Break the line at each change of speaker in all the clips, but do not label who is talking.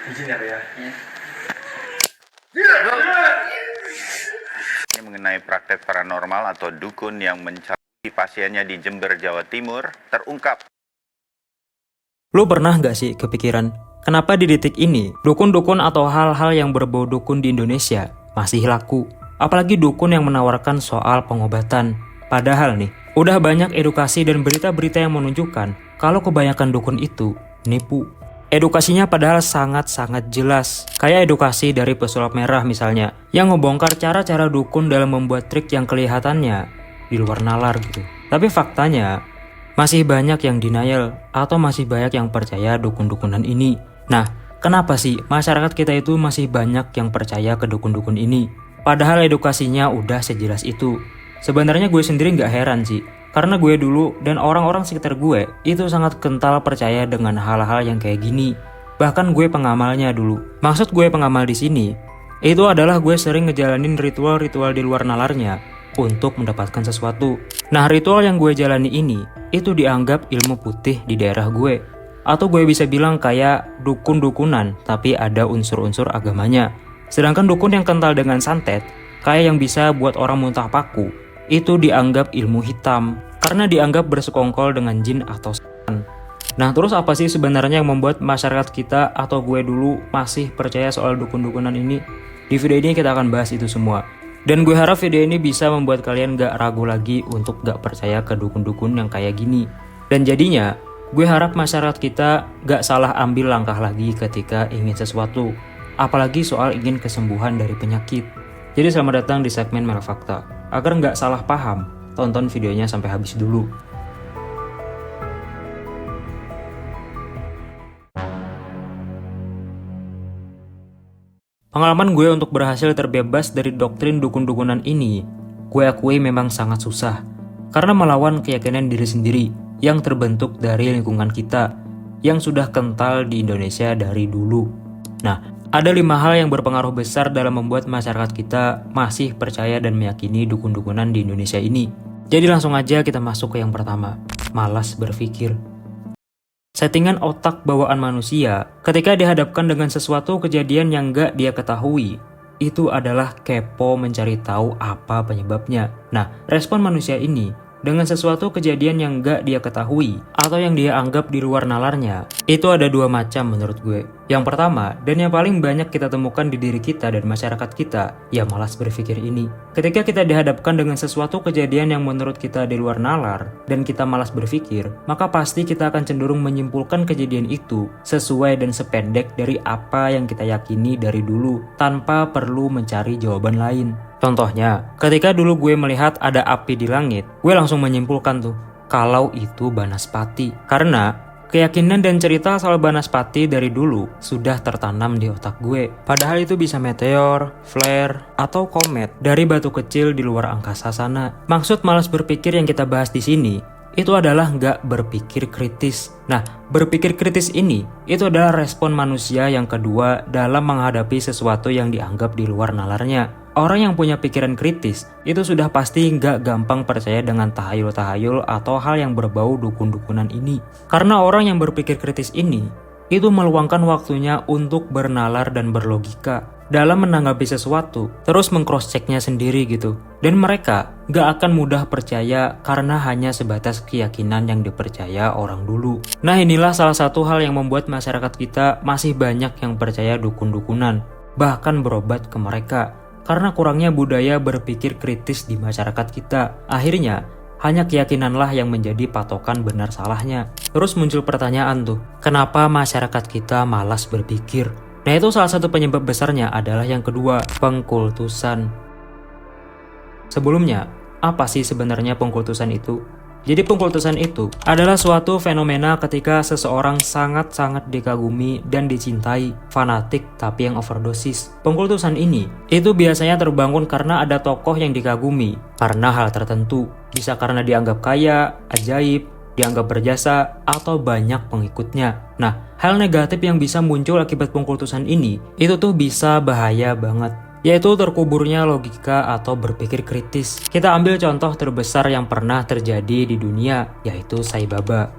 Izin ya, ya.
Ini mengenai praktek paranormal atau dukun yang mencabuli pasiennya di Jember, Jawa Timur, terungkap.
Lu pernah gak sih kepikiran, kenapa di detik ini dukun-dukun atau hal-hal yang berbau dukun di Indonesia masih laku? Apalagi dukun yang menawarkan soal pengobatan. Padahal nih, udah banyak edukasi dan berita-berita yang menunjukkan kalau kebanyakan dukun itu nipu. Edukasinya padahal sangat-sangat jelas. Kayak edukasi dari pesulap merah misalnya, yang ngebongkar cara-cara dukun dalam membuat trik yang kelihatannya di luar nalar gitu. Tapi faktanya, masih banyak yang denial atau masih banyak yang percaya dukun-dukunan ini. Nah, kenapa sih masyarakat kita itu masih banyak yang percaya ke dukun-dukun ini? Padahal edukasinya udah sejelas itu. Sebenarnya gue sendiri gak heran sih, karena gue dulu dan orang-orang sekitar gue itu sangat kental percaya dengan hal-hal yang kayak gini. Bahkan gue pengamalnya dulu. Maksud gue pengamal di sini, itu adalah gue sering ngejalanin ritual-ritual di luar nalarnya untuk mendapatkan sesuatu. Nah, ritual yang gue jalani ini itu dianggap ilmu putih di daerah gue. Atau gue bisa bilang kayak dukun-dukunan tapi ada unsur-unsur agamanya. Sedangkan dukun yang kental dengan santet, kayak yang bisa buat orang muntah paku, itu dianggap ilmu hitam karena dianggap bersekongkol dengan jin atau setan. Nah, terus apa sih sebenarnya yang membuat masyarakat kita atau gue dulu masih percaya soal dukun-dukunan ini? Di video ini kita akan bahas itu semua. Dan gue harap video ini bisa membuat kalian gak ragu lagi untuk gak percaya ke dukun-dukun yang kayak gini. Dan jadinya, gue harap masyarakat kita gak salah ambil langkah lagi ketika ingin sesuatu. Apalagi soal ingin kesembuhan dari penyakit. Jadi selamat datang di segmen Melafakta. Agar nggak salah paham, tonton videonya sampai habis dulu. Pengalaman gue untuk berhasil terbebas dari doktrin dukun-dukunan ini, gue akui memang sangat susah. Karena melawan keyakinan diri sendiri yang terbentuk dari lingkungan kita, yang sudah kental di Indonesia dari dulu. Nah, ada 5 hal yang berpengaruh besar dalam membuat masyarakat kita masih percaya dan meyakini dukun-dukunan di Indonesia ini. Jadi langsung aja kita masuk ke yang pertama, malas berpikir. Settingan otak bawaan manusia ketika dihadapkan dengan sesuatu kejadian yang gak dia ketahui, itu adalah kepo mencari tahu apa penyebabnya. Nah, respon manusia ini dengan sesuatu kejadian yang gak dia ketahui atau yang dia anggap di luar nalarnya, itu ada 2 macam menurut gue. Yang pertama, dan yang paling banyak kita temukan di diri kita dan masyarakat kita, ya malas berpikir ini. Ketika kita dihadapkan dengan sesuatu kejadian yang menurut kita di luar nalar, dan kita malas berpikir, maka pasti kita akan cenderung menyimpulkan kejadian itu sesuai dan sependek dari apa yang kita yakini dari dulu, tanpa perlu mencari jawaban lain. Contohnya, ketika dulu gue melihat ada api di langit, gue langsung menyimpulkan tuh, kalau itu Banaspati. Karena keyakinan dan cerita soal Banaspati dari dulu sudah tertanam di otak gue. Padahal itu bisa meteor, flare, atau komet dari batu kecil di luar angkasa sana. Maksud malas berpikir yang kita bahas di sini, itu adalah nggak berpikir kritis. Nah, berpikir kritis ini, itu adalah respon manusia yang kedua dalam menghadapi sesuatu yang dianggap di luar nalarnya. Orang yang punya pikiran kritis itu sudah pasti nggak gampang percaya dengan tahayul-tahayul atau hal yang berbau dukun-dukunan ini. Karena orang yang berpikir kritis ini itu meluangkan waktunya untuk bernalar dan berlogika dalam menanggapi sesuatu, terus meng-cross-checknya sendiri gitu. Dan mereka nggak akan mudah percaya karena hanya sebatas keyakinan yang dipercaya orang dulu. Nah, inilah salah satu hal yang membuat masyarakat kita masih banyak yang percaya dukun-dukunan, bahkan berobat ke mereka. Karena kurangnya budaya berpikir kritis di masyarakat kita. Akhirnya, hanya keyakinanlah yang menjadi patokan benar salahnya. Terus muncul pertanyaan tuh, kenapa masyarakat kita malas berpikir? Nah, itu salah satu penyebab besarnya adalah yang kedua, pengkultusan. Sebelumnya, apa sih sebenarnya pengkultusan itu? Jadi pengkultusan itu adalah suatu fenomena ketika seseorang sangat-sangat dikagumi dan dicintai, fanatik tapi yang overdosis. Pengkultusan ini itu biasanya terbangun karena ada tokoh yang dikagumi karena hal tertentu, bisa karena dianggap kaya, ajaib, dianggap berjasa, atau banyak pengikutnya. Nah, hal negatif yang bisa muncul akibat pengkultusan ini itu tuh bisa bahaya banget, yaitu terkuburnya logika atau berpikir kritis. Kita ambil contoh terbesar yang pernah terjadi di dunia, yaitu Sai Baba.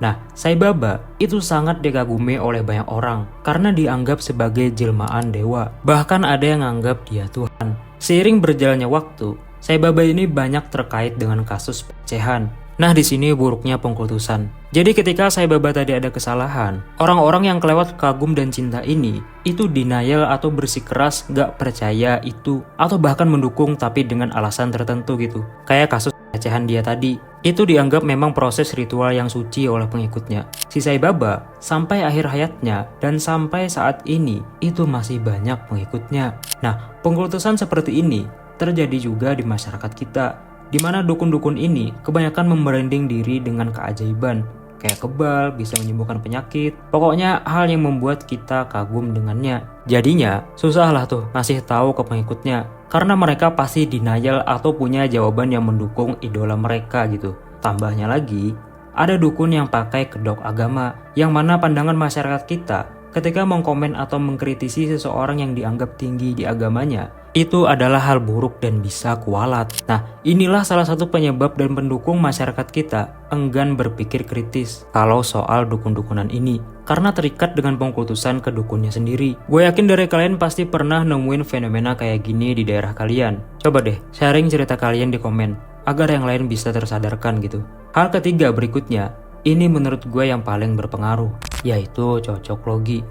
Nah, Sai Baba itu sangat dikagumi oleh banyak orang karena dianggap sebagai jelmaan dewa. Bahkan ada yang menganggap dia Tuhan. Seiring berjalannya waktu, Sai Baba ini banyak terkait dengan kasus pelecehan. Nah, di sini buruknya pengkultusan. Jadi ketika Sai Baba tadi ada kesalahan, orang-orang yang kelewat kagum dan cinta ini itu denial atau bersikeras gak percaya itu, atau bahkan mendukung tapi dengan alasan tertentu gitu. Kayak kasus pelecehan dia tadi. Itu dianggap memang proses ritual yang suci oleh pengikutnya. Si Sai Baba sampai akhir hayatnya dan sampai saat ini itu masih banyak pengikutnya. Nah, pengkultusan seperti ini terjadi juga di masyarakat kita, di mana dukun-dukun ini kebanyakan membranding diri dengan keajaiban, kayak kebal, bisa menyembuhkan penyakit, pokoknya hal yang membuat kita kagum dengannya. Jadinya susah lah tuh ngasih tahu ke pengikutnya, karena mereka pasti denial atau punya jawaban yang mendukung idola mereka gitu. Tambahnya lagi, ada dukun yang pakai kedok agama, yang mana pandangan masyarakat kita ketika mengkomen atau mengkritisi seseorang yang dianggap tinggi di agamanya, itu adalah hal buruk dan bisa kualat. Nah, inilah salah satu penyebab dan pendukung masyarakat kita enggan berpikir kritis kalau soal dukun-dukunan ini, karena terikat dengan pengkultusan ke dukunnya sendiri. Gue yakin dari kalian pasti pernah nemuin fenomena kayak gini di daerah kalian. Coba deh sharing cerita kalian di komen, agar yang lain bisa tersadarkan gitu. Hal ketiga berikutnya, ini menurut gue yang paling berpengaruh, yaitu cocok logi.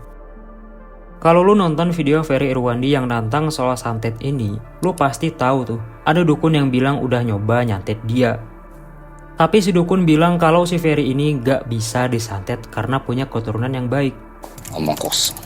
Kalau lu nonton video Ferry Irwandi yang nantang soal santet ini, lu pasti tahu tuh, ada dukun yang bilang udah nyoba nyantet dia. Tapi si dukun bilang kalau si Ferry ini gak bisa disantet karena punya keturunan yang baik.
Omong kosong.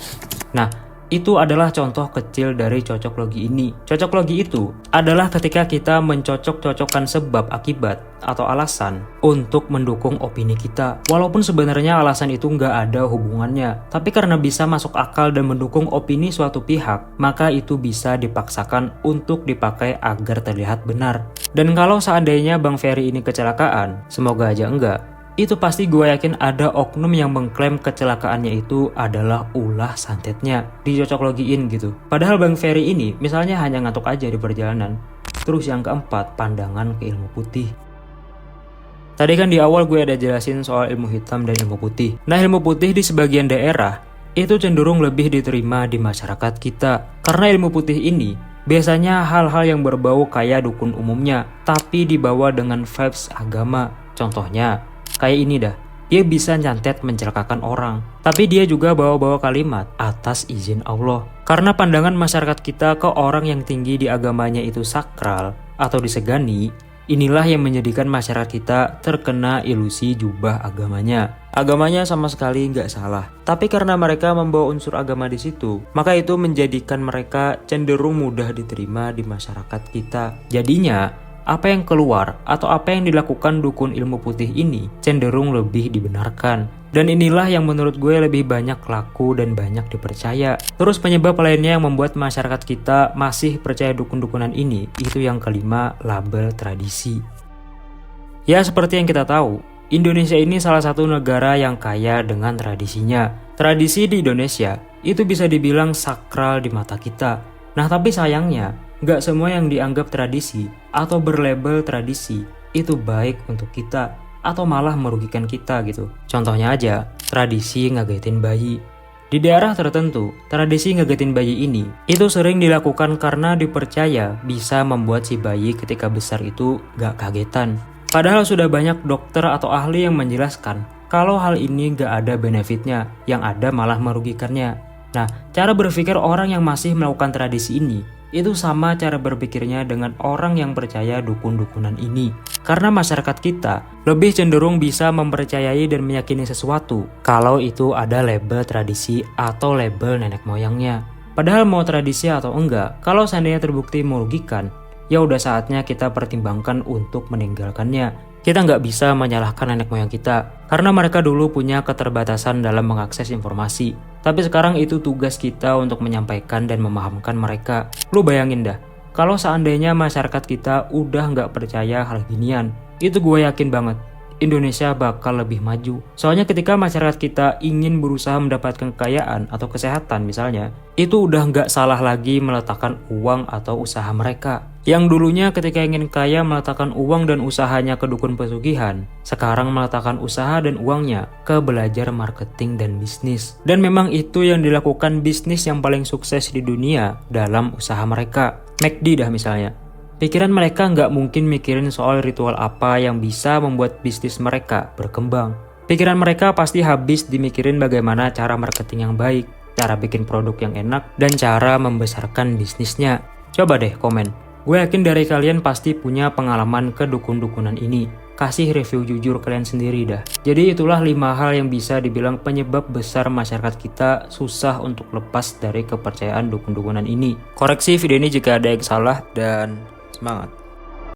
Nah, itu adalah contoh kecil dari cocok logi ini. Cocok logi itu adalah ketika kita mencocok-cocokkan sebab akibat atau alasan untuk mendukung opini kita. Walaupun sebenarnya alasan itu nggak ada hubungannya, tapi karena bisa masuk akal dan mendukung opini suatu pihak, maka itu bisa dipaksakan untuk dipakai agar terlihat benar. Dan kalau seandainya Bang Ferry ini kecelakaan, semoga aja enggak, itu pasti gue yakin ada oknum yang mengklaim kecelakaannya itu adalah ulah santetnya, dicocok logiin gitu. Padahal Bang Ferry ini misalnya hanya ngantuk aja di perjalanan. Terus yang keempat, pandangan ke ilmu putih. Tadi kan di awal gue ada jelasin soal ilmu hitam dan ilmu putih. Nah, ilmu putih di sebagian daerah itu cenderung lebih diterima di masyarakat kita. Karena ilmu putih ini biasanya hal-hal yang berbau kayak dukun umumnya, tapi dibawa dengan vibes agama. Contohnya, kayak ini dah, dia bisa nyantet mencelakakan orang, tapi dia juga bawa-bawa kalimat atas izin Allah. Karena pandangan masyarakat kita ke orang yang tinggi di agamanya itu sakral atau disegani, inilah yang menjadikan masyarakat kita terkena ilusi jubah agamanya. Agamanya sama sekali nggak salah, tapi karena mereka membawa unsur agama di situ, maka itu menjadikan mereka cenderung mudah diterima di masyarakat kita. Jadinya, apa yang keluar atau apa yang dilakukan dukun ilmu putih ini cenderung lebih dibenarkan. Dan inilah yang menurut gue lebih banyak laku dan banyak dipercaya. Terus penyebab lainnya yang membuat masyarakat kita masih percaya dukun-dukunan ini, itu yang kelima, label tradisi. Ya, seperti yang kita tahu, Indonesia ini salah satu negara yang kaya dengan tradisinya. Tradisi di Indonesia itu bisa dibilang sakral di mata kita. Nah, tapi sayangnya, gak semua yang dianggap tradisi atau berlabel tradisi itu baik untuk kita atau malah merugikan kita gitu. Contohnya aja, tradisi ngagetin bayi. Di daerah tertentu, tradisi ngagetin bayi ini itu sering dilakukan karena dipercaya bisa membuat si bayi ketika besar itu gak kagetan. Padahal sudah banyak dokter atau ahli yang menjelaskan kalau hal ini gak ada benefitnya, yang ada malah merugikannya. Nah, cara berpikir orang yang masih melakukan tradisi ini itu sama cara berpikirnya dengan orang yang percaya dukun-dukunan ini. Karena masyarakat kita lebih cenderung bisa mempercayai dan meyakini sesuatu kalau itu ada label tradisi atau label nenek moyangnya. Padahal mau tradisi atau enggak, kalau seandainya terbukti merugikan, ya udah saatnya kita pertimbangkan untuk meninggalkannya. Kita nggak bisa menyalahkan nenek moyang kita, karena mereka dulu punya keterbatasan dalam mengakses informasi. Tapi sekarang itu tugas kita untuk menyampaikan dan memahamkan mereka. Lu bayangin dah, kalau seandainya masyarakat kita udah nggak percaya hal ginian, itu gue yakin banget, Indonesia bakal lebih maju. Soalnya ketika masyarakat kita ingin berusaha mendapatkan kekayaan atau kesehatan misalnya, itu udah nggak salah lagi meletakkan uang atau usaha mereka. Yang dulunya ketika ingin kaya meletakkan uang dan usahanya ke dukun pesugihan, sekarang meletakkan usaha dan uangnya ke belajar marketing dan bisnis. Dan memang itu yang dilakukan bisnis yang paling sukses di dunia dalam usaha mereka. McD dah misalnya. Pikiran mereka nggak mungkin mikirin soal ritual apa yang bisa membuat bisnis mereka berkembang. Pikiran mereka pasti habis dimikirin bagaimana cara marketing yang baik, cara bikin produk yang enak, dan cara membesarkan bisnisnya. Coba deh komen. Gue yakin dari kalian pasti punya pengalaman ke dukun-dukunan ini. Kasih review jujur kalian sendiri dah. Jadi itulah 5 hal yang bisa dibilang penyebab besar masyarakat kita susah untuk lepas dari kepercayaan dukun-dukunan ini. Koreksi video ini jika ada yang salah dan semangat.